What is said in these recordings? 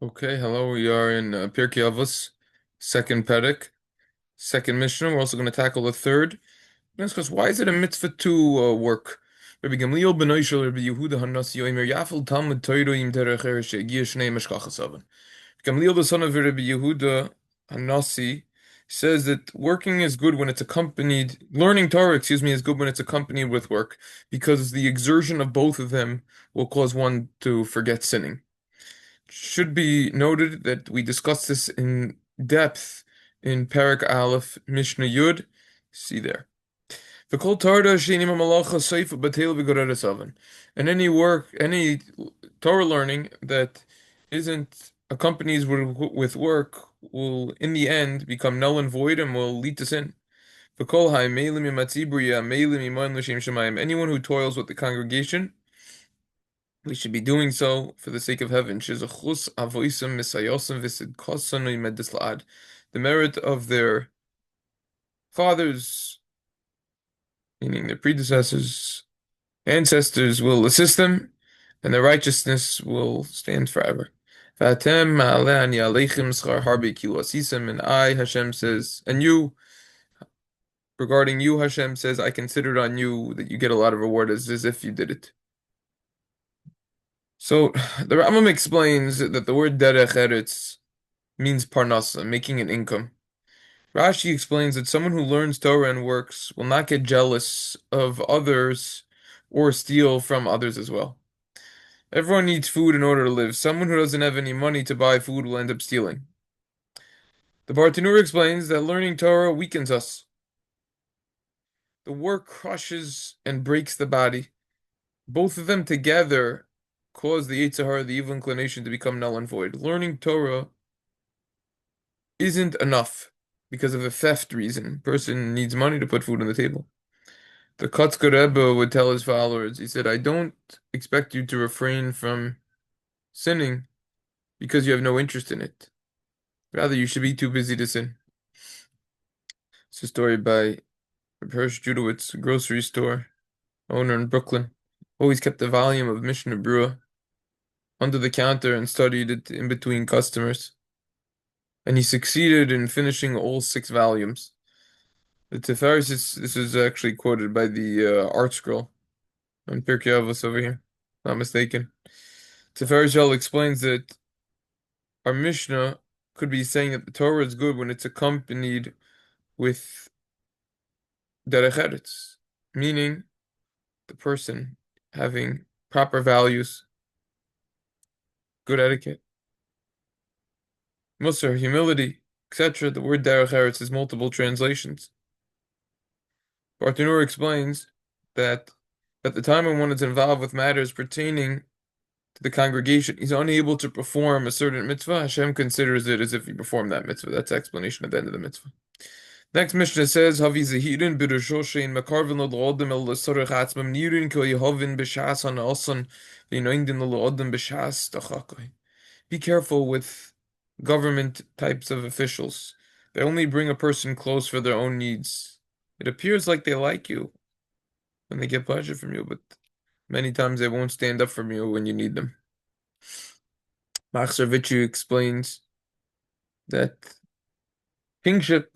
Okay, hello. We are in Pirkei Avos, second Perek, second Mishnah. We're also going to tackle the third. We're going to discuss why is it a mitzvah to work? Rabbi Gamliel ben Oishel, Rabbi Yehuda Hanasi Yoimer Yafel Talmud Torah Yim Derech Eresh Yegiya Shnei Meshkachas Oven. Gamliel, the son of Rabbi Yehuda Hanasi, says that working is good when it's accompanied, learning Torah, is good when it's accompanied with work, because the exertion of both of them will cause one to forget sinning. Should be noted that we discussed this in depth in Parak Aleph Mishnah Yud. See there. V'kol Torah she'ini mamalacha seifa batel v'goreres oven. And any work, any Torah learning that isn't accompanied with work will, in the end, become null and void and will lead to sin. V'kol ha'melim imatziburiya melim iman l'shem shemayim. Anyone who toils with the congregation, we should be doing so for the sake of heaven. The merit of their fathers, meaning their predecessors, ancestors, will assist them, and their righteousness will stand forever. And I, Hashem says, and you, regarding you, Hashem says, I considered on you that you get a lot of reward as if you did it. So the Rambam explains that the word derech eretz means parnasa, making an income. Rashi explains that someone who learns Torah and works will not get jealous of others or steal from others as well. Everyone needs food in order to live. Someone who doesn't have any money to buy food will end up stealing. The Bartanur explains that learning Torah weakens us. The work crushes and breaks the body. Both of them together cause the Yetzer Hara, the evil inclination, to become null and void. Learning Torah isn't enough because of a theft reason. Person needs money to put food on the table. The Kotzker Rebbe would tell his followers, he said, I don't expect you to refrain from sinning because you have no interest in it. Rather, you should be too busy to sin. It's a story by Hirsch Judowitz, a grocery store owner in Brooklyn. Always kept a volume of Mishnah Brura under the counter and studied it in between customers. And he succeeded in finishing all 6 volumes. The Tiferes, this is actually quoted by the Art Scroll on Pirkei Avos over here, not mistaken. Tiferes Shell explains that our Mishnah could be saying that the Torah is good when it's accompanied with derech eretz, meaning the person having proper values, good etiquette, musar, humility, etc. The word derech eretz has multiple translations. Bartanur explains that at the time when one is involved with matters pertaining to the congregation, he's unable to perform a certain mitzvah. Hashem considers it as if he performed that mitzvah. That's the explanation at the end of the mitzvah. Next Mishnah says, Havi Zahirin B'Rosho Shein Makarvin L'Odem El L'Sorech Atzmam Nirin Ko Yehovin B'Shas HaNaosan V'Yinoindin L'Odem B'Shas Tachakoi. Be careful with government types of officials. They only bring a person close for their own needs. It appears like they like you when they get pleasure from you, but many times they won't stand up for you when you need them. Machzer Vitru explains that kingship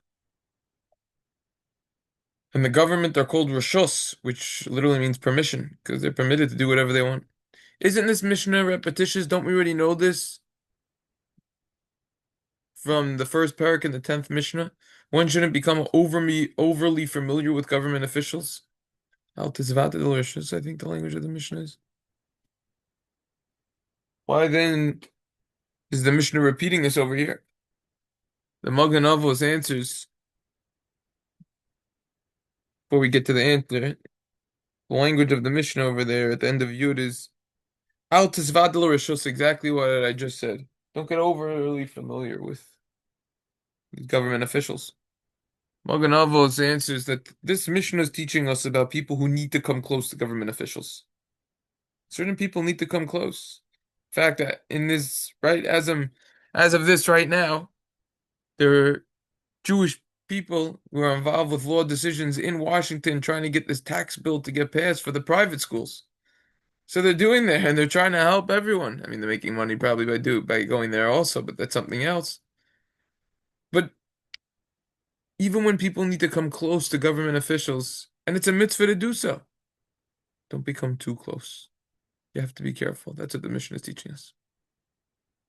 and the government are called rashos, which literally means permission, because they're permitted to do whatever they want. Isn't this Mishnah repetitious? Don't we already know this from the first parak in the 10th Mishnah? One shouldn't become overly familiar with government officials. Al tizvat rashos, I think the language of the Mishnah is. Why then is the Mishnah repeating this over here? The Magen Avos answers, before we get to the answer, the language of the Mishnah over there at the end of Yud is Al Tizvadil Rishus, exactly what I just said. Don't get overly familiar with government officials. Magen Avos answers that this Mishnah is teaching us about people who need to come close to government officials. Certain people need to come close. In fact, in this right as of this right now, there are Jewish people who are involved with law decisions in Washington trying to get this tax bill to get passed for the private schools. So they're doing there and they're trying to help everyone. I mean, they're making money probably by going there also, but that's something else. But even when people need to come close to government officials, and it's a mitzvah to do so, don't become too close. You have to be careful. That's what the mission is teaching us.